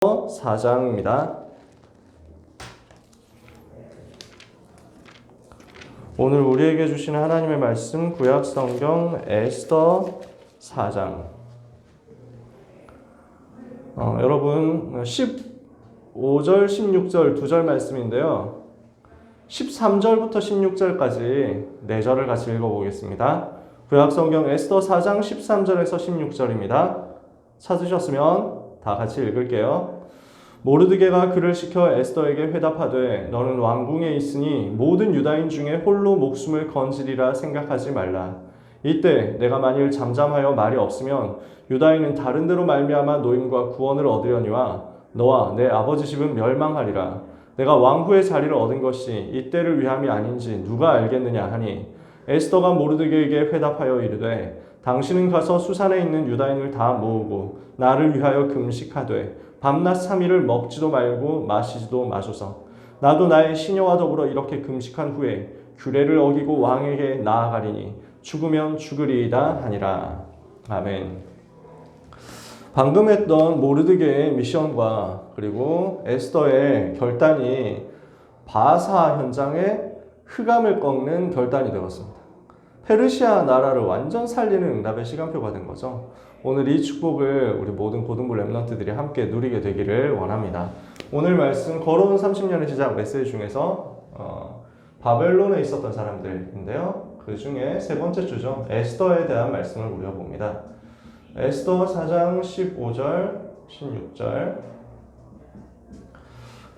4장입니다. 오늘 우리에게 주시는 하나님의 말씀 구약 성경 에스더 4장. 여러분 15절 16절 두 절 말씀인데요. 13절부터 16절까지 네 절을 같이 읽어보겠습니다. 구약 성경 에스더 4장 13절에서 16절입니다. 찾으셨으면 다 같이 읽을게요. 모르드게가 그를 시켜 에스더에게 회답하되 너는 왕궁에 있으니 모든 유다인 중에 홀로 목숨을 건지리라 생각하지 말라. 이때 내가 만일 잠잠하여 말이 없으면 유다인은 다른 데로 말미암아 노임과 구원을 얻으려니와 너와 내 아버지 집은 멸망하리라. 내가 왕후의 자리를 얻은 것이 이때를 위함이 아닌지 누가 알겠느냐 하니 에스더가 모르드게에게 회답하여 이르되 당신은 가서 수산에 있는 유다인을 다 모으고 나를 위하여 금식하되 밤낮 3일을 먹지도 말고 마시지도 마소서. 나도 나의 시녀와 더불어 이렇게 금식한 후에 규례를 어기고 왕에게 나아가리니 죽으면 죽으리이다 하니라. 아멘. 방금 했던 모르드게의 미션과 그리고 에스더의 결단이 바사 현장에 흑암을 꺾는 결단이 되었습니다. 페르시아 나라를 완전 살리는 응답의 시간표가 된 거죠. 오늘 이 축복을 우리 모든 고등부 랩런트들이 함께 누리게 되기를 원합니다. 오늘 말씀 걸어온 30년의 시작 메시지 중에서 바벨론에 있었던 사람들인데요. 그 중에 세 번째 주죠. 에스더에 대한 말씀을 우리가 봅니다. 에스더 4장 15절, 16절.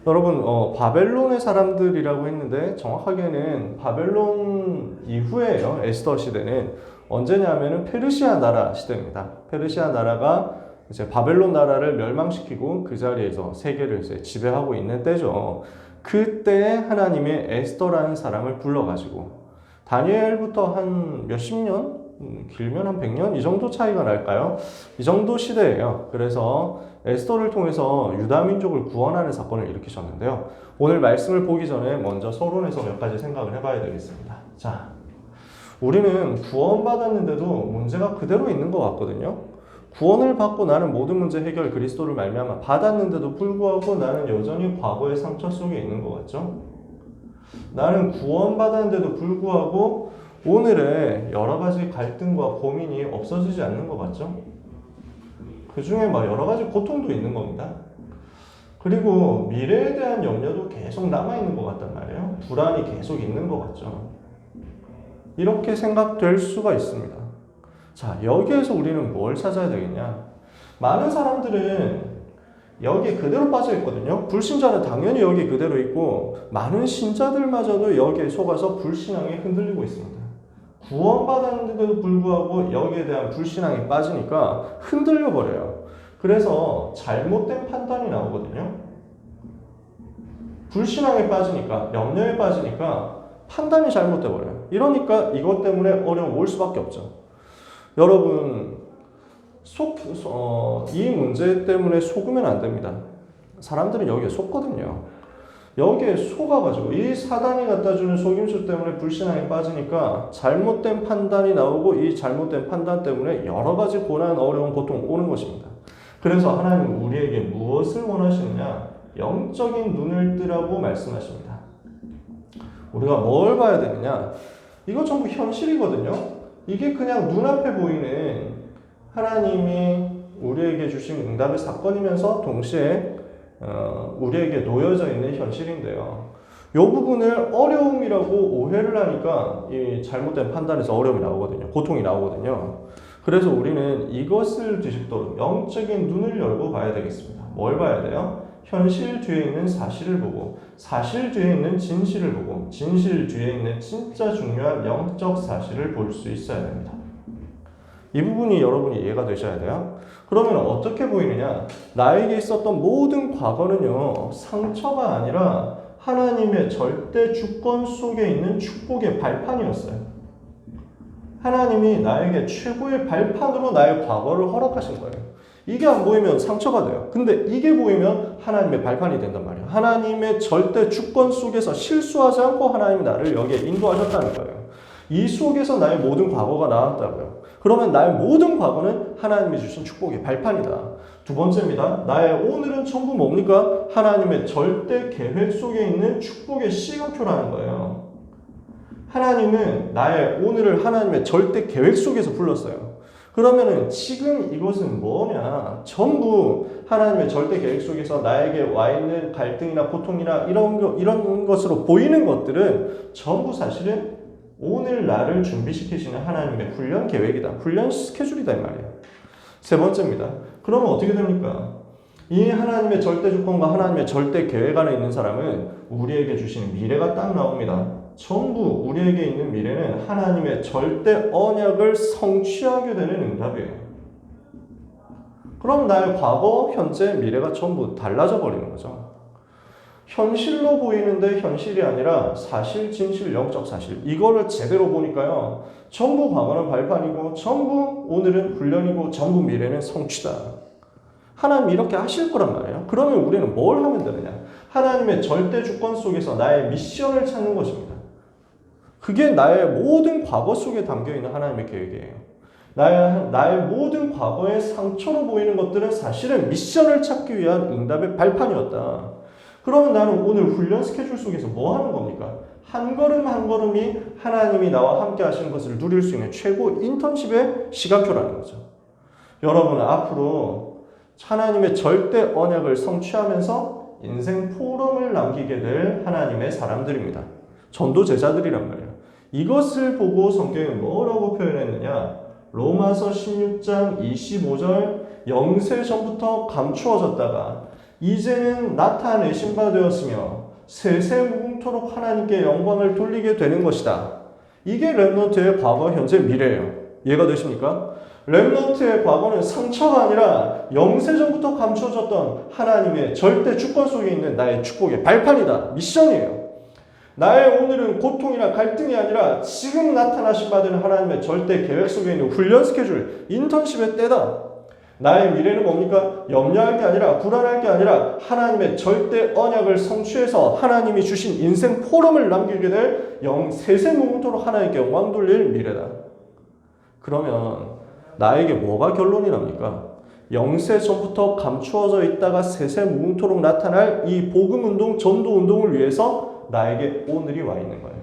여러분, 바벨론의 사람들이라고 했는데 정확하게는 바벨론 이후에요. 에스더 시대는 언제냐면은 페르시아 나라 시대입니다. 페르시아 나라가 이제 바벨론 나라를 멸망시키고 그 자리에서 세계를 이제 지배하고 있는 때죠. 그때 하나님의 에스더라는 사람을 불러가지고 다니엘부터 한 몇십 년? 길면 한 100년? 이 정도 차이가 날까요? 이 정도 시대예요. 그래서 에스더를 통해서 유다 민족을 구원하는 사건을 일으키셨는데요. 오늘 말씀을 보기 전에 먼저 서론에서 몇 가지 생각을 해봐야 되겠습니다. 자, 우리는 구원받았는데도 문제가 그대로 있는 것 같거든요. 구원을 받고 나는 모든 문제 해결 그리스도를 말미암아 받았는데도 불구하고 나는 여전히 과거의 상처 속에 있는 것 같죠? 나는 구원받았는데도 불구하고 오늘의 여러 가지 갈등과 고민이 없어지지 않는 것 같죠? 그 중에 막 여러 가지 고통도 있는 겁니다. 그리고 미래에 대한 염려도 계속 남아있는 것 같단 말이에요. 불안이 계속 있는 것 같죠? 이렇게 생각될 수가 있습니다. 자, 여기에서 우리는 뭘 찾아야 되겠냐? 많은 사람들은 여기에 그대로 빠져 있거든요. 불신자는 당연히 여기 그대로 있고 많은 신자들마저도 여기에 속아서 불신앙에 흔들리고 있습니다. 구원받았는데도 불구하고 여기에 대한 불신앙이 빠지니까 흔들려 버려요. 그래서 잘못된 판단이 나오거든요. 불신앙에 빠지니까, 염려에 빠지니까 판단이 잘못돼 버려요. 이러니까 이것 때문에 어려움 올 수밖에 없죠. 여러분, 이 문제 때문에 속으면 안 됩니다. 사람들은 여기에 속거든요. 여기에 속아가지고 이 사단이 갖다주는 속임수 때문에 불신앙에 빠지니까 잘못된 판단이 나오고 이 잘못된 판단 때문에 여러 가지 고난, 어려움, 고통 오는 것입니다. 그래서 하나님은 우리에게 무엇을 원하시느냐? 영적인 눈을 뜨라고 말씀하십니다. 우리가 뭘 봐야 되느냐? 이거 전부 현실이거든요. 이게 그냥 눈앞에 보이는 하나님이 우리에게 주신 응답의 사건이면서 동시에 우리에게 놓여져 있는 현실인데요. 이 부분을 어려움이라고 오해를 하니까 이 잘못된 판단에서 어려움이 나오거든요. 고통이 나오거든요. 그래서 우리는 이것을 뒤집도록 영적인 눈을 열고 봐야 되겠습니다. 뭘 봐야 돼요? 현실 뒤에 있는 사실을 보고 사실 뒤에 있는 진실을 보고 진실 뒤에 있는 진짜 중요한 영적 사실을 볼 수 있어야 됩니다. 이 부분이 여러분이 이해가 되셔야 돼요. 그러면 어떻게 보이느냐? 나에게 있었던 모든 과거는요, 상처가 아니라 하나님의 절대 주권 속에 있는 축복의 발판이었어요. 하나님이 나에게 최고의 발판으로 나의 과거를 허락하신 거예요. 이게 안 보이면 상처가 돼요. 근데 이게 보이면 하나님의 발판이 된단 말이에요. 하나님의 절대 주권 속에서 실수하지 않고 하나님이 나를 여기에 인도하셨다는 거예요. 이 속에서 나의 모든 과거가 나왔다고요. 그러면 나의 모든 과거는 하나님이 주신 축복의 발판이다. 두 번째입니다. 나의 오늘은 전부 뭡니까? 하나님의 절대 계획 속에 있는 축복의 시간표라는 거예요. 하나님은 나의 오늘을 하나님의 절대 계획 속에서 불렀어요. 그러면은 지금 이것은 뭐냐? 전부 하나님의 절대 계획 속에서 나에게 와 있는 갈등이나 고통이나 이런 것으로 보이는 것들은 전부 사실은 오늘 나를 준비시키시는 하나님의 훈련 계획이다. 훈련 스케줄이다 이 말이에요. 세 번째입니다. 그러면 어떻게 됩니까? 이 하나님의 절대 주권과 하나님의 절대 계획 안에 있는 사람은 우리에게 주시는 미래가 딱 나옵니다. 전부 우리에게 있는 미래는 하나님의 절대 언약을 성취하게 되는 응답이에요. 그럼 나의 과거, 현재, 미래가 전부 달라져 버리는 거죠. 현실로 보이는데 현실이 아니라 사실, 진실, 영적 사실. 이거를 제대로 보니까요. 전부 과거는 발판이고 전부 오늘은 훈련이고 전부 미래는 성취다. 하나님 이렇게 하실 거란 말이에요. 그러면 우리는 뭘 하면 되느냐? 하나님의 절대 주권 속에서 나의 미션을 찾는 것입니다. 그게 나의 모든 과거 속에 담겨있는 하나님의 계획이에요. 나의 모든 과거의 상처로 보이는 것들은 사실은 미션을 찾기 위한 응답의 발판이었다. 그러면 나는 오늘 훈련 스케줄 속에서 뭐 하는 겁니까? 한 걸음 한 걸음이 하나님이 나와 함께 하시는 것을 누릴 수 있는 최고 인턴십의 시간표라는 거죠. 여러분은 앞으로 하나님의 절대 언약을 성취하면서 인생 포럼을 남기게 될 하나님의 사람들입니다. 전도 제자들이란 말이에요. 이것을 보고 성경이 뭐라고 표현했느냐? 로마서 16장 25절 영세 전부터 감추어졌다가 이제는 나타내신 바 되었으며 세세무궁토록 하나님께 영광을 돌리게 되는 것이다. 이게 렘넌트의 과거, 현재, 미래예요. 이해가 되십니까? 렘넌트의 과거는 상처가 아니라 영세전부터 감춰졌던 하나님의 절대 주권 속에 있는 나의 축복의 발판이다. 미션이에요. 나의 오늘은 고통이나 갈등이 아니라 지금 나타나신 바 되는 하나님의 절대 계획 속에 있는 훈련 스케줄, 인턴십의 때다. 나의 미래는 뭡니까? 염려할 게 아니라 불안할 게 아니라 하나님의 절대 언약을 성취해서 하나님이 주신 인생 포럼을 남기게 될 세세무궁토록 하나님께 영광 돌릴 미래다. 그러면 나에게 뭐가 결론이 납니까? 영세 전부터 감추어져 있다가 세세무궁토록 나타날 이 복음운동, 전도운동을 위해서 나에게 오늘이 와 있는 거예요.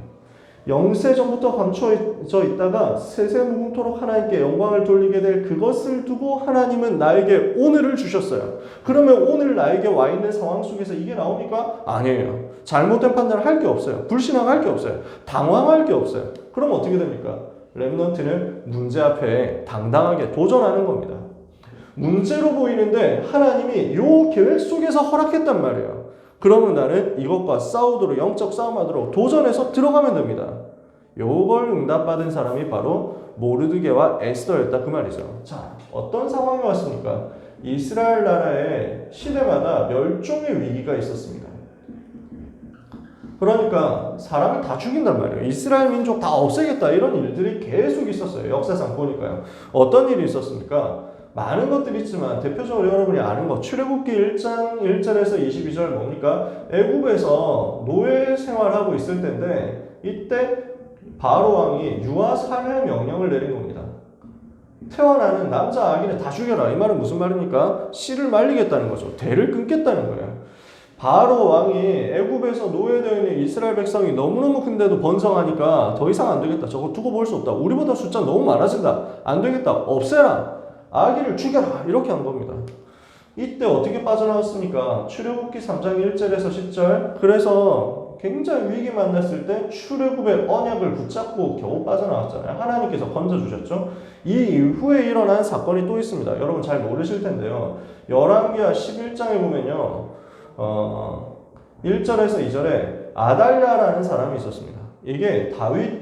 영세 전부터 감추어져 있다가 세세무궁토록 하나님께 영광을 돌리게 될 그것을 두고 하나님은 나에게 오늘을 주셨어요. 그러면 오늘 나에게 와 있는 상황 속에서 이게 나옵니까? 아니에요. 잘못된 판단을 할 게 없어요. 불신앙할 게 없어요. 당황할 게 없어요. 그럼 어떻게 됩니까? 렘넌트는 문제 앞에 당당하게 도전하는 겁니다. 문제로 보이는데 하나님이 요 계획 속에서 허락했단 말이에요. 그러면 나는 이것과 싸우도록, 영적 싸움하도록 도전해서 들어가면 됩니다. 요걸 응답받은 사람이 바로 모르드게와 에스더였다 그 말이죠. 자, 어떤 상황이 왔습니까? 이스라엘 나라의 시대마다 멸종의 위기가 있었습니다. 그러니까 사람을 다 죽인단 말이에요. 이스라엘 민족 다 없애겠다 이런 일들이 계속 있었어요. 역사상 보니까요. 어떤 일이 있었습니까? 많은 것들이 있지만 대표적으로 여러분이 아는 것 출애굽기 1장 1절에서 22절 뭡니까? 애굽에서 노예 생활하고 있을 때인데 이때 바로 왕이 유아 살해 명령을 내린 겁니다. 태어나는 남자 아기는 다 죽여라. 이 말은 무슨 말입니까? 씨를 말리겠다는 거죠. 대를 끊겠다는 거예요. 바로 왕이 애굽에서 노예되어 있는 이스라엘 백성이 너무너무 큰데도 번성하니까 더 이상 안 되겠다. 저거 두고 볼 수 없다. 우리보다 숫자 너무 많아진다. 안 되겠다. 없애라. 아기를 죽여라. 이렇게 한 겁니다. 이때 어떻게 빠져나왔습니까? 출애굽기 3장 1절에서 10절. 그래서 굉장히 위기 만났을 때 출애굽의 언약을 붙잡고 겨우 빠져나왔잖아요. 하나님께서 건져주셨죠. 이 이후에 일어난 사건이 또 있습니다. 여러분 잘 모르실 텐데요. 열왕기하 11장에 보면요. 1절에서 2절에 아달랴라는 사람이 있었습니다. 이게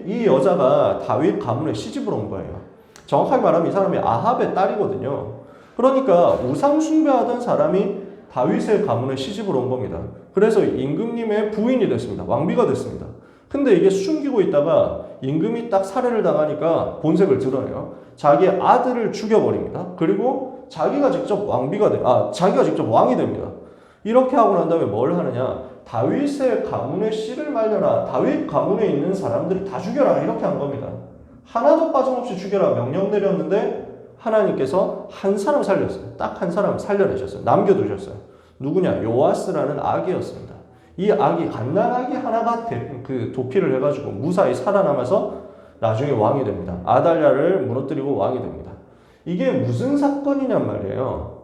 이 여자가 다윗 가문의 시집으로 온 거예요. 정확하게 말하면 이 사람이 아합의 딸이거든요. 그러니까 우상 숭배하던 사람이 다윗의 가문의 시집으로 온 겁니다. 그래서 임금님의 부인이 됐습니다. 왕비가 됐습니다. 근데 이게 숨기고 있다가 임금이 딱 살해를 당하니까 본색을 드러내요. 자기 아들을 죽여버립니다. 그리고 자기가 직접 왕이 됩니다. 이렇게 하고 난 다음에 뭘 하느냐? 다윗의 가문의 씨를 말려라. 다윗 가문에 있는 사람들을 다 죽여라. 이렇게 한 겁니다. 하나도 빠짐없이 죽여라 명령 내렸는데 하나님께서 한 사람 살렸어요. 딱 한 사람 살려내셨어요. 남겨두셨어요. 누구냐? 요아스라는 아기였습니다. 이 아기, 갓난아기 하나가 그 도피를 해가지고 무사히 살아남아서 나중에 왕이 됩니다. 아달랴를 무너뜨리고 왕이 됩니다. 이게 무슨 사건이냔 말이에요.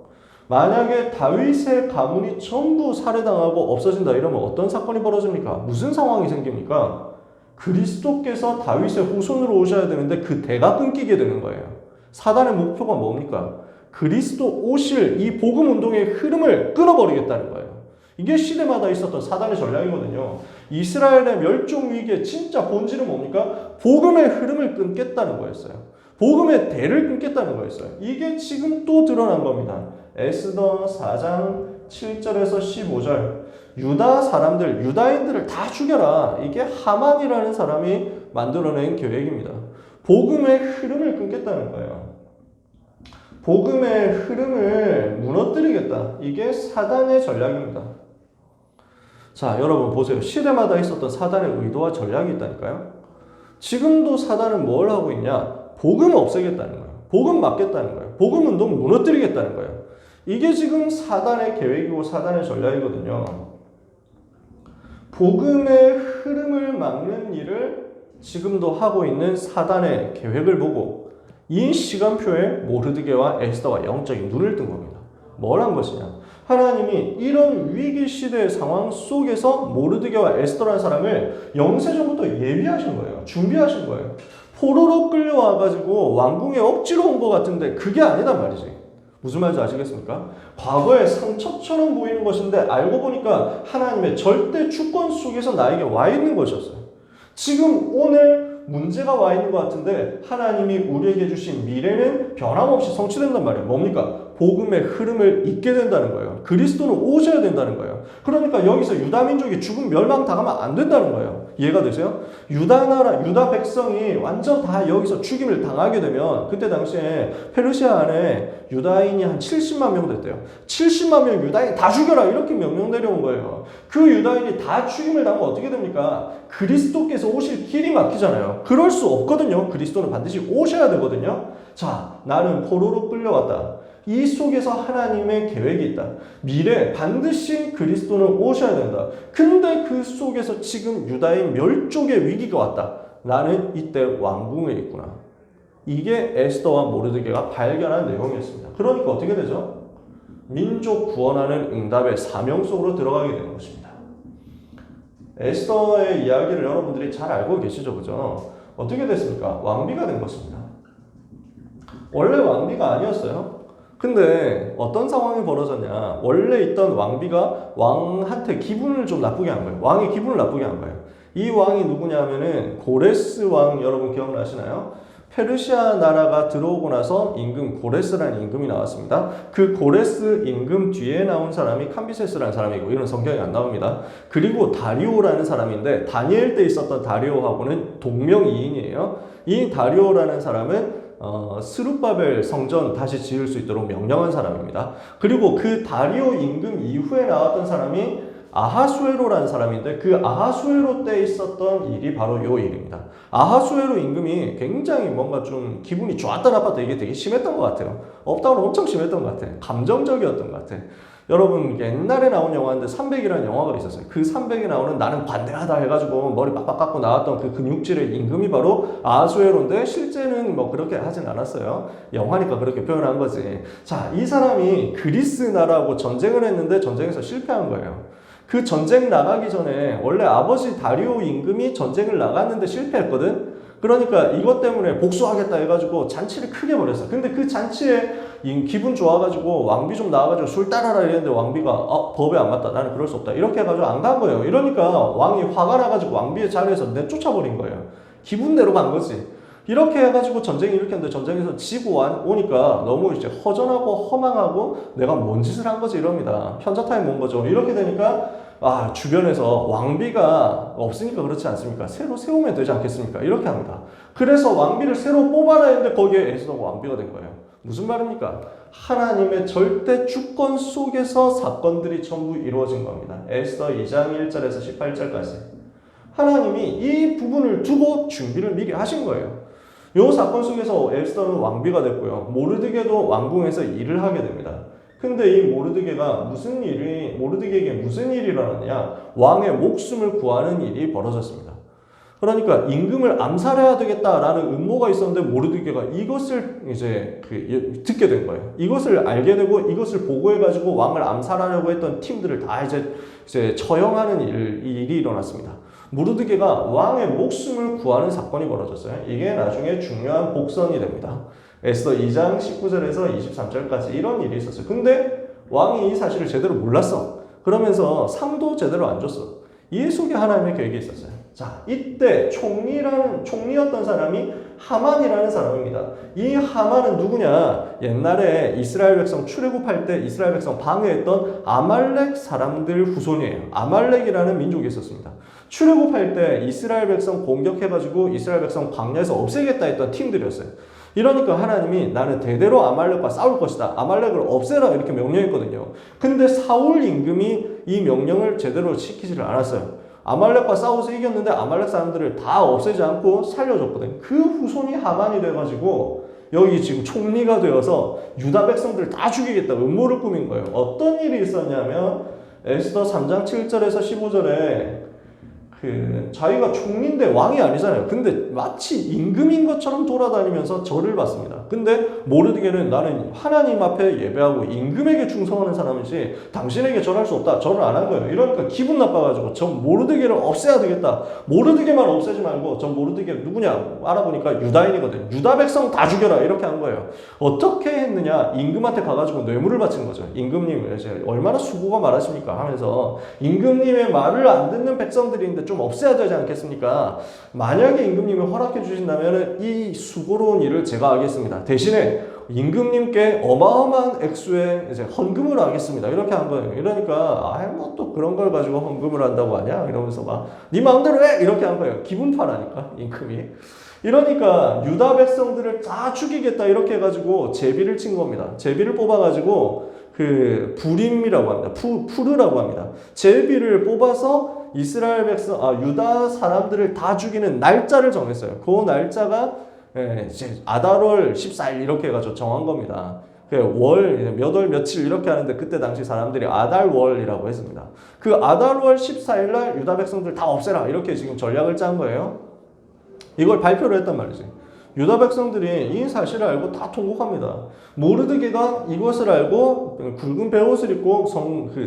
만약에 다윗의 가문이 전부 살해당하고 없어진다 이러면 어떤 사건이 벌어집니까? 무슨 상황이 생깁니까? 그리스도께서 다윗의 후손으로 오셔야 되는데 그 대가 끊기게 되는 거예요. 사단의 목표가 뭡니까? 그리스도 오실 이 복음 운동의 흐름을 끊어버리겠다는 거예요. 이게 시대마다 있었던 사단의 전략이거든요. 이스라엘의 멸종 위기의 진짜 본질은 뭡니까? 복음의 흐름을 끊겠다는 거였어요. 복음의 대를 끊겠다는 거였어요. 이게 지금 또 드러난 겁니다. 에스더 4장 7절에서 15절. 유다 사람들, 유다인들을 다 죽여라. 이게 하만이라는 사람이 만들어낸 계획입니다. 복음의 흐름을 끊겠다는 거예요. 복음의 흐름을 무너뜨리겠다. 이게 사단의 전략입니다. 자, 여러분 보세요. 시대마다 있었던 사단의 의도와 전략이 있다니까요. 지금도 사단은 뭘 하고 있냐? 복음 없애겠다는 거예요. 복음 막겠다는 거예요. 복음 운동 무너뜨리겠다는 거예요. 이게 지금 사단의 계획이고 사단의 전략이거든요. 복음의 흐름을 막는 일을 지금도 하고 있는 사단의 계획을 보고 이 시간표에 모르드게와 에스더가 영적인 눈을 뜬 겁니다. 뭘 한 것이냐? 하나님이 이런 위기 시대의 상황 속에서 모르드게와 에스더라는 사람을 영세전부터 예비하신 거예요. 준비하신 거예요. 포로로 끌려와가지고 왕궁에 억지로 온 것 같은데 그게 아니단 말이지. 무슨 말인지 아시겠습니까? 과거의 상처처럼 보이는 것인데 알고 보니까 하나님의 절대 주권 속에서 나에게 와 있는 것이었어요. 지금 오늘 문제가 와 있는 것 같은데 하나님이 우리에게 주신 미래는 변함없이 성취된단 말이에요. 뭡니까? 복음의 흐름을 잇게 된다는 거예요. 그리스도는 오셔야 된다는 거예요. 그러니까 여기서 유다 민족이 죽음 멸망 당하면 안 된다는 거예요. 이해가 되세요? 유다 나라, 유다 백성이 완전 다 여기서 죽임을 당하게 되면 그때 당시에 페르시아 안에 유다인이 한 70만 명 됐대요. 70만 명 유다인 다 죽여라 이렇게 명령 내려온 거예요. 그 유다인이 다 죽임을 당하면 어떻게 됩니까? 그리스도께서 오실 길이 막히잖아요. 그럴 수 없거든요. 그리스도는 반드시 오셔야 되거든요. 자, 나는 포로로 끌려왔다. 이 속에서 하나님의 계획이 있다. 미래 반드시 그리스도는 오셔야 된다. 근데 그 속에서 지금 유다인 멸족의 위기가 왔다. 나는 이때 왕궁에 있구나. 이게 에스더와 모르드게가 발견한 내용이었습니다. 그러니까 어떻게 되죠? 민족 구원하는 응답의 사명 속으로 들어가게 되는 것입니다. 에스더의 이야기를 여러분들이 잘 알고 계시죠? 그죠? 어떻게 됐습니까? 왕비가 된 것입니다. 원래 왕비가 아니었어요. 근데 어떤 상황이 벌어졌냐? 원래 있던 왕비가 왕한테 기분을 좀 나쁘게 한 거예요. 왕의 기분을 나쁘게 한 거예요. 이 왕이 누구냐면은 고레스 왕 여러분 기억나시나요? 페르시아 나라가 들어오고 나서 임금 고레스라는 임금이 나왔습니다. 그 고레스 임금 뒤에 나온 사람이 캄비세스라는 사람이고 이런 성경이 안 나옵니다. 그리고 다리오라는 사람인데 다니엘 때 있었던 다리오하고는 동명이인이에요. 이 다리오라는 사람은 스룹바벨 성전 다시 지을 수 있도록 명령한 사람입니다. 그리고 그 다리오 임금 이후에 나왔던 사람이 아하수에로라는 사람인데 그 아하수에로 때 있었던 일이 바로 이 일입니다. 아하수에로 임금이 굉장히 뭔가 좀 기분이 좋았다 나빴다 이게 되게 심했던 것 같아요. 없다고는 엄청 심했던 것 같아요. 감정적이었던 것 같아요. 여러분 옛날에 나온 영화인데 300이라는 영화가 있었어요. 그 300에 나오는 나는 관대하다 해가지고 머리 빡빡 깎고 나왔던 그 근육질의 임금이 바로 아하수에로인데 실제는 뭐 그렇게 하진 않았어요. 영화니까 그렇게 표현한 거지. 자, 이 사람이 그리스 나라하고 전쟁을 했는데 전쟁에서 실패한 거예요. 그 전쟁 나가기 전에 원래 아버지 다리오 임금이 전쟁을 나갔는데 실패했거든. 그러니까 이것 때문에 복수하겠다 해가지고 잔치를 크게 벌였어. 근데 그 잔치에 기분 좋아가지고 왕비 좀 나와가지고 술 따라라 이랬는데 왕비가 법에 안 맞다. 나는 그럴 수 없다. 이렇게 해가지고 안 간 거예요. 이러니까 왕이 화가 나가지고 왕비의 자리에서 내쫓아버린 거예요. 기분대로 간 거지. 이렇게 해가지고 전쟁이 이렇게 했는데 전쟁에서 지고 오니까 너무 이제 허전하고 허망하고 내가 뭔 짓을 한 거지 이럽니다. 현자타임 온 거죠. 이렇게 되니까 주변에서 왕비가 없으니까 그렇지 않습니까? 새로 세우면 되지 않겠습니까? 이렇게 합니다. 그래서 왕비를 새로 뽑아라 했는데 거기에 에스더가 왕비가 된 거예요. 무슨 말입니까? 하나님의 절대 주권 속에서 사건들이 전부 이루어진 겁니다. 에스더 2장 1절에서 18절까지. 하나님이 이 부분을 두고 준비를 미리 하신 거예요. 이 사건 속에서 에스더는 왕비가 됐고요. 모르드게도 왕궁에서 일을 하게 됩니다. 근데 이 모르드게에게 무슨 일이 일어났냐? 왕의 목숨을 구하는 일이 벌어졌습니다. 그러니까 임금을 암살해야 되겠다라는 음모가 있었는데 모르드게가 이것을 이제 듣게 된 거예요. 이것을 알게 되고 이것을 보고해가지고 왕을 암살하려고 했던 팀들을 다 이제 처형하는 일이 일어났습니다. 모르드게가 왕의 목숨을 구하는 사건이 벌어졌어요. 이게 나중에 중요한 복선이 됩니다. 에스더 2장 19절에서 23절까지 이런 일이 있었어요. 근데 왕이 이 사실을 제대로 몰랐어. 그러면서 상도 제대로 안 줬어. 이 속에 하나님의 계획이 있었어요. 자, 이때 총리였던 사람이 하만이라는 사람입니다. 이 하만은 누구냐? 옛날에 이스라엘 백성 출애굽할 때 이스라엘 백성 방해했던 아말렉 사람들 후손이에요. 아말렉이라는 민족이 있었습니다. 출애굽할 때 이스라엘 백성 공격해가지고 이스라엘 백성 광야에서 없애겠다 했던 팀들이었어요. 이러니까 하나님이 나는 대대로 아말렉과 싸울 것이다. 아말렉을 없애라 이렇게 명령했거든요. 근데 사울 임금이 이 명령을 제대로 지키지를 않았어요. 아말렉과 싸워서 이겼는데 아말렉 사람들을 다 없애지 않고 살려줬거든요. 그 후손이 하만이 돼가지고 여기 지금 총리가 되어서 유다 백성들을 다 죽이겠다고 음모를 꾸민 거예요. 어떤 일이 있었냐면 에스더 3장 7절에서 15절에 자기가 총리인데 왕이 아니잖아요. 근데 마치 임금인 것처럼 돌아다니면서 절을 받습니다. 근데 모르드게는 나는 하나님 앞에 예배하고 임금에게 충성하는 사람이지 당신에게 절할 수 없다. 절을 안 한 거예요. 이러니까 기분 나빠가지고 저 모르드게를 없애야 되겠다. 모르드게만 없애지 말고 저 모르드게 누구냐 알아보니까 유다인이거든. 유다 백성 다 죽여라 이렇게 한 거예요. 어떻게 했느냐? 임금한테 가가지고 뇌물을 바친 거죠. 임금님 이제 얼마나 수고가 많으십니까 하면서 임금님의 말을 안 듣는 백성들인데 좀 없애야 되지 않겠습니까? 만약에 임금님이 허락해 주신다면 이 수고로운 일을 제가 하겠습니다. 대신에 임금님께 어마어마한 액수의 이제 헌금을 하겠습니다. 이렇게 한 거예요. 이러니까 뭐 또 그런 걸 가지고 헌금을 한다고 하냐? 이러면서 막 네 마음대로 해! 이렇게 한 거예요. 기분파라니까 임금이. 이러니까 유다 백성들을 다 죽이겠다 이렇게 해가지고 제비를 친 겁니다. 제비를 뽑아가지고 부림이라고 합니다. 푸르라고 합니다. 제비를 뽑아서 이스라엘 백성, 유다 사람들을 다 죽이는 날짜를 정했어요. 그 날짜가 이제 아달월 14일 이렇게 해가지고 정한 겁니다. 몇 월 며칠 이렇게 하는데 그때 당시 사람들이 아달월이라고 했습니다. 그 아달월 14일 날 유다 백성들 다 없애라 이렇게 지금 전략을 짠 거예요. 이걸 발표를 했단 말이지. 유다 백성들이 이 사실을 알고 다 통곡합니다. 모르드게가 이것을 알고 굵은 베옷을 입고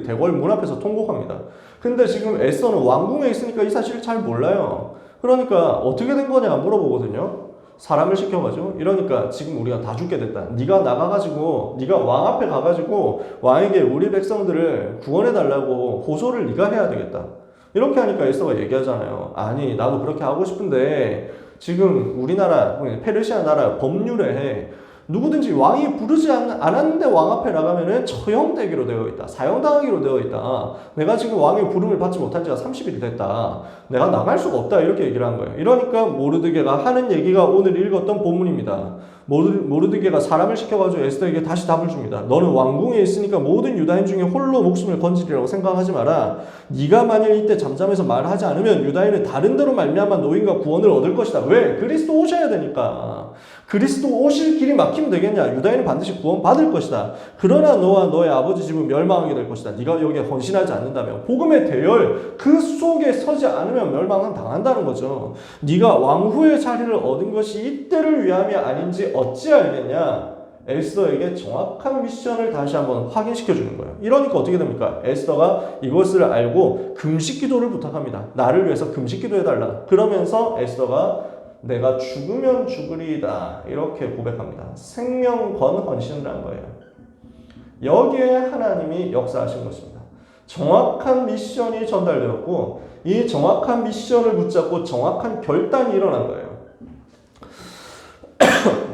대궐 문 앞에서 통곡합니다. 근데 지금 에스더는 왕궁에 있으니까 이 사실을 잘 몰라요. 그러니까 어떻게 된 거냐 물어보거든요. 사람을 시켜가지고 이러니까 지금 우리가 다 죽게 됐다. 네가 나가가지고 네가 왕 앞에 가가지고 왕에게 우리 백성들을 구원해달라고 호소를 네가 해야 되겠다. 이렇게 하니까 에스더가 얘기하잖아요. 아니 나도 그렇게 하고 싶은데 지금 우리나라 페르시아 나라 법률에 누구든지 왕이 부르지 않았는데 왕 앞에 나가면은 처형되기로 되어 있다. 사형당하기로 되어 있다. 내가 지금 왕의 부름을 받지 못한 지가 30일이 됐다. 내가 나갈 수가 없다. 이렇게 얘기를 한 거예요. 이러니까 모르드게가 하는 얘기가 오늘 읽었던 본문입니다. 모르드게가 사람을 시켜가지고 에스더에게 다시 답을 줍니다. 너는 왕궁에 있으니까 모든 유다인 중에 홀로 목숨을 건지리라고 생각하지 마라. 네가 만일 이때 잠잠해서 말하지 않으면 유다인은 다른 데로 말미암아 노임과 구원을 얻을 것이다. 왜? 그리스도 오셔야 되니까. 그리스도 오실 길이 막히면 되겠냐? 유다인은 반드시 구원 받을 것이다. 그러나 너와 너의 아버지 집은 멸망하게 될 것이다. 네가 여기에 헌신하지 않는다면 복음의 대열 그 속에 서지 않으면 멸망은 당한다는 거죠. 네가 왕후의 자리를 얻은 것이 이때를 위함이 아닌지 어찌 알겠냐? 에스더에게 정확한 미션을 다시 한번 확인시켜 주는 거예요. 이러니까 어떻게 됩니까? 에스더가 이것을 알고 금식 기도를 부탁합니다. 나를 위해서 금식 기도해달라. 그러면서 에스더가 내가 죽으면 죽으리이다 이렇게 고백합니다. 생명 건 헌신을 한 거예요. 여기에 하나님이 역사하신 것입니다. 정확한 미션이 전달되었고 이 정확한 미션을 붙잡고 정확한 결단이 일어난 거예요.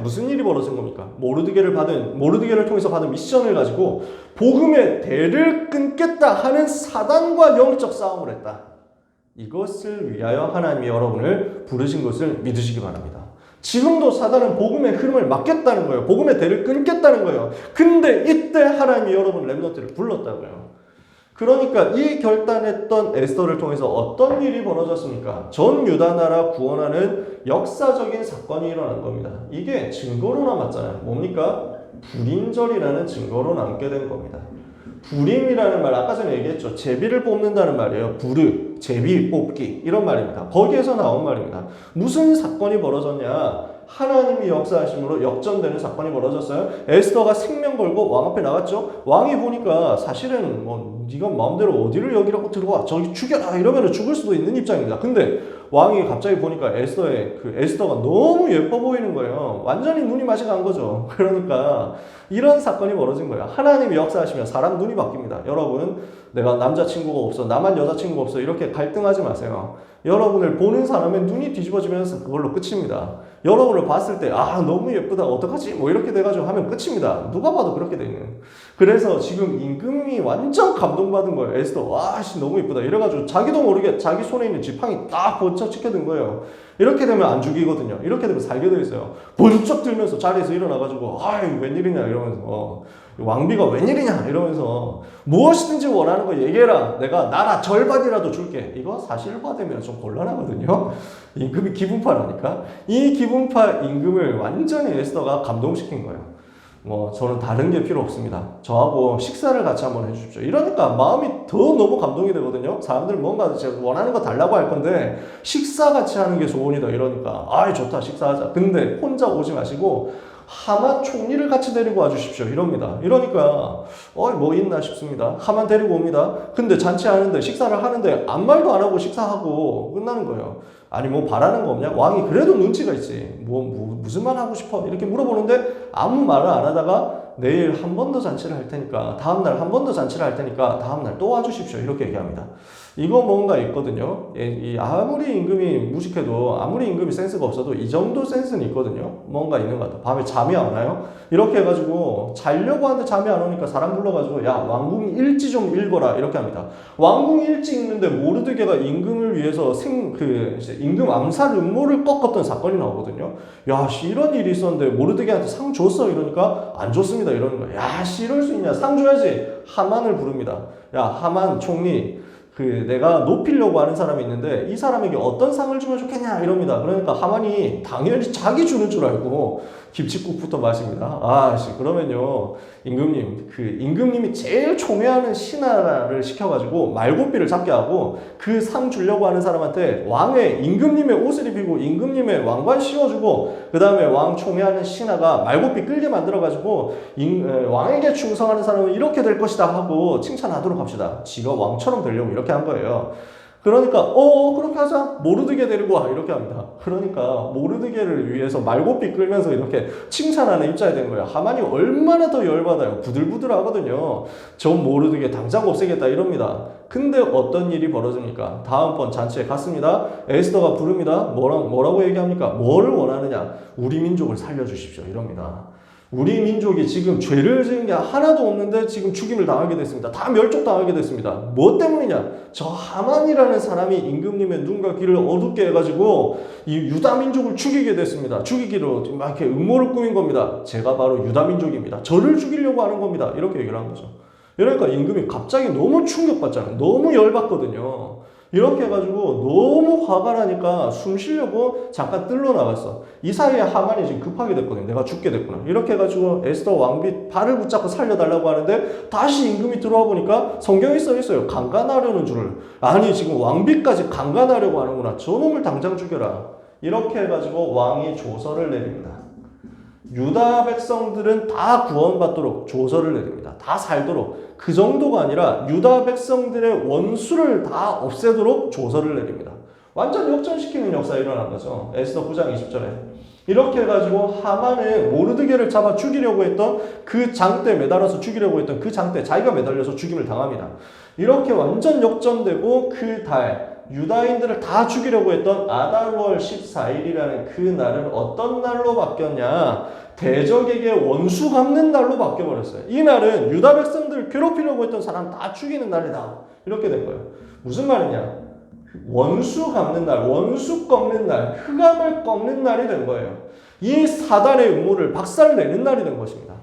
무슨 일이 벌어진 겁니까? 모르드게를 통해서 받은 미션을 가지고 복음의 대를 끊겠다 하는 사단과 영적 싸움을 했다. 이것을 위하여 하나님이 여러분을 부르신 것을 믿으시기 바랍니다. 지금도 사단은 복음의 흐름을 막겠다는 거예요. 복음의 대를 끊겠다는 거예요. 근데 이때 하나님이 여러분 렘넌트를 불렀다고요. 그러니까 이 결단했던 에스더를 통해서 어떤 일이 벌어졌습니까? 전 유다 나라 구원하는 역사적인 사건이 일어난 겁니다. 이게 증거로 남았잖아요. 뭡니까? 불임절이라는 증거로 남게 된 겁니다. 불임이라는 말 아까 전에 얘기했죠. 제비를 뽑는다는 말이에요. 부르, 제비 뽑기 이런 말입니다. 거기에서 나온 말입니다. 무슨 사건이 벌어졌냐? 하나님이 역사하심으로 역전되는 사건이 벌어졌어요. 에스더가 생명 걸고 왕 앞에 나갔죠. 왕이 보니까 사실은 뭐 네가 마음대로 어디를 여기라고 들어와 저기 죽여라 이러면 죽을 수도 있는 입장입니다. 근데 왕이 갑자기 보니까 에스더가 너무 예뻐 보이는 거예요. 완전히 눈이 맛이 간 거죠. 그러니까 이런 사건이 벌어진 거예요. 하나님이 역사하시면 사람 눈이 바뀝니다. 여러분, 내가 남자친구가 없어, 나만 여자친구가 없어 이렇게 갈등하지 마세요. 여러분을 보는 사람의 눈이 뒤집어지면서 그걸로 끝입니다. 여러분을 봤을 때 너무 예쁘다 어떡하지 뭐 이렇게 돼가지고 하면 끝입니다. 누가 봐도 그렇게 돼 있는. 그래서 지금 임금이 완전 감동받은 거예요. 에스더 너무 예쁘다 이래가지고 자기도 모르게 자기 손에 있는 지팡이 딱 번쩍 찍혀든 거예요. 이렇게 되면 안 죽이거든요. 이렇게 되면 살게 돼 있어요. 번쩍 들면서 자리에서 일어나가지고 웬일이냐 이러면서 왕비가 웬일이냐 이러면서 무엇이든지 원하는 거 얘기해라. 내가 나라 절반이라도 줄게. 이거 사실화되면 좀 곤란하거든요. 임금이 기분파라니까. 이 기분파 임금을 완전히 에스더가 감동시킨 거예요. 저는 다른 게 필요 없습니다. 저하고 식사를 같이 한번 해주십시오. 이러니까 마음이 더 너무 감동이 되거든요. 사람들 뭔가 제가 원하는 거 달라고 할 건데 식사 같이 하는 게 소원이다 이러니까 좋다 식사하자. 근데 혼자 오지 마시고 하만 총리를 같이 데리고 와주십시오 이럽니다. 이러니까 뭐 있나 싶습니다. 하만 데리고 옵니다. 근데 잔치하는데 식사를 하는데 아무 말도 안 하고 식사하고 끝나는 거예요. 아니 뭐 바라는 거 없냐? 왕이 그래도 눈치가 있지. 무슨 말 하고 싶어? 이렇게 물어보는데 아무 말을 안 하다가 내일 한 번 더 잔치를 할 테니까 다음날 한 번 더 잔치를 할 테니까 다음날 또 와주십시오 이렇게 얘기합니다. 이거 뭔가 있거든요. 아무리 임금이 무식해도 아무리 임금이 센스가 없어도 이 정도 센스는 있거든요. 뭔가 있는 것 같아. 밤에 잠이 안 와요? 이렇게 해가지고 자려고 하는데 잠이 안 오니까 사람 불러가지고 야 왕궁 일지 좀 읽어라 이렇게 합니다. 왕궁 일지 읽는데 모르드게가 임금을 위해서 임금 암살 음모를 꺾었던 사건이 나오거든요. 야 이런 일이 있었는데 모르드게한테 상 줬어 이러니까 안 줬습니다 이러는 거야. 야 이럴 수 있냐? 상 줘야지. 하만을 부릅니다. 야 하만 총리 내가 높이려고 하는 사람이 있는데 이 사람에게 어떤 상을 주면 좋겠냐 이럽니다. 그러니까 하만이 당연히 자기 주는 줄 알고 김칫국부터 마십니다. 그러면요 임금님이 제일 총애하는 신하를 시켜가지고 말고삐를 잡게 하고 그 상 주려고 하는 사람한테 왕의 임금님의 옷을 입히고 임금님의 왕관 씌워주고 그 다음에 왕 총애하는 신하가 말고삐 끌게 만들어가지고 왕에게 충성하는 사람은 이렇게 될 것이다 하고 칭찬하도록 합시다. 지가 왕처럼 되려고 이렇게 한 거예요. 그러니까 그렇게 하자. 모르드게 데리고 와 이렇게 합니다. 그러니까 모르드게를 위해서 말고삐 끌면서 이렇게 칭찬하는 입장이 된 거예요. 하만이 얼마나 더 열받아요. 부들부들하거든요. 저 모르드게 당장 없애겠다 이럽니다. 근데 어떤 일이 벌어집니까? 다음번 잔치에 갔습니다. 에스더가 부릅니다. 뭐라고 얘기합니까? 뭐를 원하느냐? 우리 민족을 살려주십시오 이럽니다. 우리 민족이 지금 죄를 지은 게 하나도 없는데 지금 죽임을 당하게 됐습니다. 다 멸족당하게 됐습니다. 뭐 때문이냐? 저 하만이라는 사람이 임금님의 눈과 귀를 어둡게 해가지고 이 유다 민족을 죽이게 됐습니다. 죽이기로 막 이렇게 음모를 꾸민 겁니다. 제가 바로 유다 민족입니다. 저를 죽이려고 하는 겁니다. 이렇게 얘기를 한 거죠. 그러니까 임금이 갑자기 너무 충격받잖아요. 너무 열받거든요. 이렇게 해가지고 너무 화가 나니까 숨 쉬려고 잠깐 뜰러 나갔어. 이 사이에 하만이 지금 급하게 됐거든. 내가 죽게 됐구나. 이렇게 해가지고 에스더 왕비 발을 붙잡고 살려달라고 하는데 다시 임금이 들어와 보니까 성경에 써 있어요. 강간하려는 줄을. 아니 지금 왕비까지 강간하려고 하는구나. 저놈을 당장 죽여라. 이렇게 해가지고 왕이 조서를 내립니다. 유다 백성들은 다 구원받도록 조서를 내립니다. 다 살도록. 그 정도가 아니라 유다 백성들의 원수를 다 없애도록 조서를 내립니다. 완전 역전시키는 역사가 일어난 거죠. 에스더 9장 20절에. 이렇게 해가지고 하만은 모르드게를 잡아 죽이려고 했던 그 장대에 매달아서 죽이려고 했던 그 장대에 자기가 매달려서 죽임을 당합니다. 이렇게 완전 역전되고 그 달 유다인들을 다 죽이려고 했던 아달월 14일이라는 그 날은 어떤 날로 바뀌었냐? 대적에게 원수 갚는 날로 바뀌어버렸어요. 이 날은 유다 백성들을 괴롭히려고 했던 사람 다 죽이는 날이다. 이렇게 된 거예요. 무슨 말이냐? 원수 갚는 날, 원수 꺾는 날, 흑암을 꺾는 날이 된 거예요. 이 사단의 음모를 박살내는 날이 된 것입니다.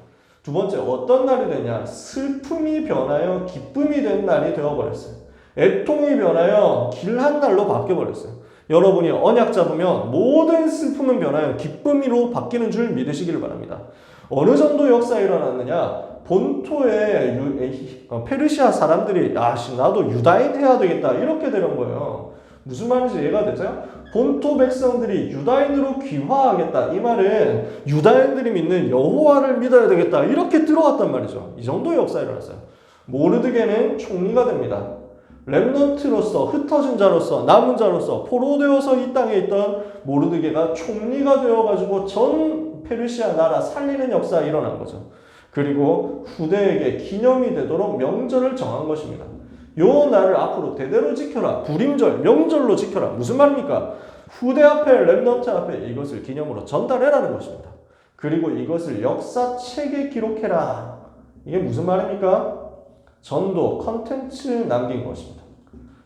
두 번째, 어떤 날이 되냐? 슬픔이 변하여 기쁨이 된 날이 되어버렸어요. 애통이 변하여 길한 날로 바뀌어버렸어요. 여러분이 언약 잡으면 모든 슬픔은 변하여 기쁨으로 바뀌는 줄 믿으시기를 바랍니다. 어느 정도 역사가 일어났느냐? 본토의 페르시아 사람들이 나도 유다인 해야 되겠다 이렇게 되는 거예요. 무슨 말인지 이해가 되세요? 본토 백성들이 유다인으로 귀화하겠다. 이 말은 유다인들이 믿는 여호와를 믿어야 되겠다. 이렇게 들어왔단 말이죠. 이 정도의 역사가 일어났어요. 모르드게는 총리가 됩니다. 렘넌트로서 흩어진 자로서 남은 자로서 포로되어서 이 땅에 있던 모르드게가 총리가 되어가지고 전 페르시아 나라 살리는 역사가 일어난 거죠. 그리고 후대에게 기념이 되도록 명절을 정한 것입니다. 요 날을 앞으로 대대로 지켜라. 불임절, 명절로 지켜라. 무슨 말입니까? 후대 앞에, 렘넌트 앞에 이것을 기념으로 전달해라는 것입니다. 그리고 이것을 역사책에 기록해라. 이게 무슨 말입니까? 전도, 컨텐츠 남긴 것입니다.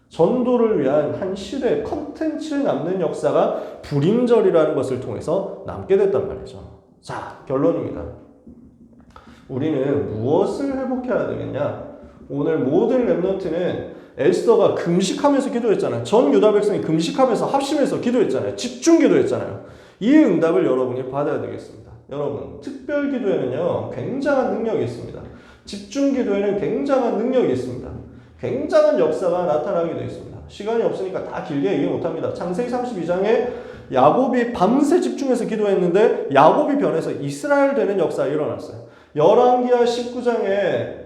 전도를 위한 한 시대의 컨텐츠 남는 역사가 불임절이라는 것을 통해서 남게 됐단 말이죠. 자, 결론입니다. 우리는 무엇을 회복해야 되겠냐? 오늘 모든 렘넌트는 에스더가 금식하면서 기도했잖아요. 전 유다 백성이 금식하면서 합심해서 기도했잖아요. 집중 기도했잖아요. 이 응답을 여러분이 받아야 되겠습니다. 여러분, 특별 기도에는요, 굉장한 능력이 있습니다. 집중 기도에는 굉장한 능력이 있습니다. 굉장한 역사가 나타나게 되어 있습니다. 시간이 없으니까 다 길게 얘기 못합니다. 창세기 32장에 야곱이 밤새 집중해서 기도했는데 야곱이 변해서 이스라엘 되는 역사가 일어났어요. 열왕기하 19장에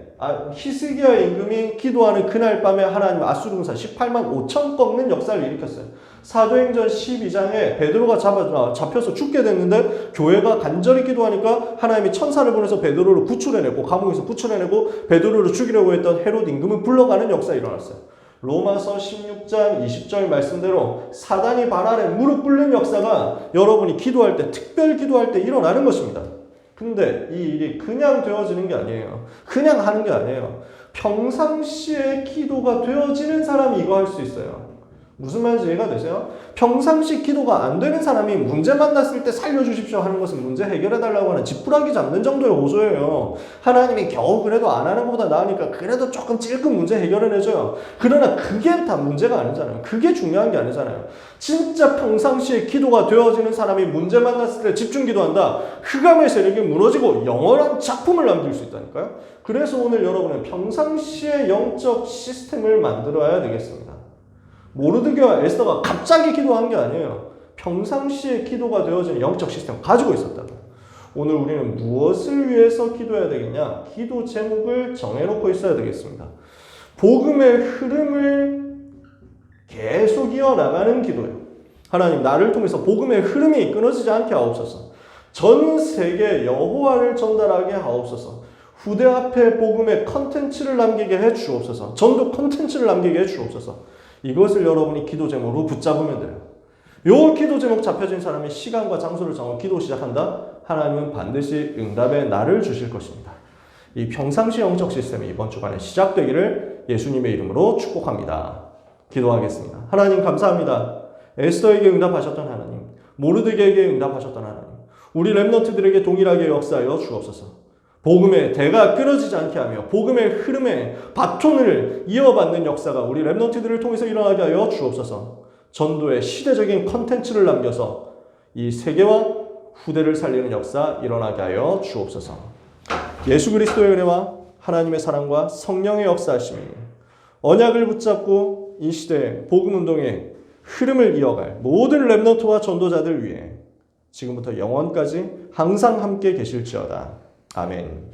히스기야 임금이 기도하는 그날 밤에 하나님 아수르 군사 18만 5천 꺾는 역사를 일으켰어요. 사도행전 12장에 베드로가 잡혀서 죽게 됐는데 교회가 간절히 기도하니까 하나님이 천사를 보내서 베드로를 구출해내고 감옥에서 구출해내고 베드로를 죽이려고 했던 헤롯 임금을 불러가는 역사가 일어났어요. 로마서 16장 20절 말씀대로 사단이 발 아래 무릎 꿇는 역사가 여러분이 기도할 때, 특별 기도할 때 일어나는 것입니다. 근데 이 일이 그냥 되어지는 게 아니에요. 그냥 하는 게 아니에요. 평상시에 기도가 되어지는 사람이 이거 할 수 있어요. 무슨 말인지 이해가 되세요? 평상시 기도가 안 되는 사람이 문제 만났을 때 살려주십시오 하는 것은 문제 해결해달라고 하는 지푸라기 잡는 정도의 호소예요. 하나님이 겨우 그래도 안 하는 것보다 나으니까 그래도 조금 찔끔 문제 해결해내줘요. 그러나 그게 다 문제가 아니잖아요. 그게 중요한 게 아니잖아요. 진짜 평상시에 기도가 되어지는 사람이 문제 만났을 때 집중 기도한다. 흑암의 세력이 무너지고 영원한 작품을 남길 수 있다니까요. 그래서 오늘 여러분은 평상시에 영적 시스템을 만들어야 되겠습니다. 모르드게와 에스더가 갑자기 기도한 게 아니에요. 평상시에 기도가 되어지는 영적 시스템을 가지고 있었다고요. 오늘 우리는 무엇을 위해서 기도해야 되겠냐? 기도 제목을 정해놓고 있어야 되겠습니다. 복음의 흐름을 계속 이어나가는 기도예요. 하나님, 나를 통해서 복음의 흐름이 끊어지지 않게 하옵소서. 전 세계 여호와를 전달하게 하옵소서. 후대 앞에 복음의 컨텐츠를 남기게 해 주옵소서. 전도 컨텐츠를 남기게 해 주옵소서. 이것을 여러분이 기도 제목으로 붙잡으면 돼요. 요 기도 제목 잡혀진 사람이 시간과 장소를 정하고 기도 시작한다? 하나님은 반드시 응답의 날을 주실 것입니다. 이 평상시 영적 시스템이 이번 주간에 시작되기를 예수님의 이름으로 축복합니다. 기도하겠습니다. 하나님 감사합니다. 에스더에게 응답하셨던 하나님, 모르드게에게 응답하셨던 하나님, 우리 렘넌트들에게 동일하게 역사하여 주옵소서. 복음의 대가 끊어지지 않게 하며 복음의 흐름에 바톤을 이어받는 역사가 우리 렘넌트들을 통해서 일어나게 하여 주옵소서. 전도의 시대적인 컨텐츠를 남겨서 이 세계와 후대를 살리는 역사 일어나게 하여 주옵소서. 예수 그리스도의 은혜와 하나님의 사랑과 성령의 역사하심이 언약을 붙잡고 이 시대의 복음운동의 흐름을 이어갈 모든 렘넌트와 전도자들 위해 지금부터 영원까지 항상 함께 계실지어다. 아멘.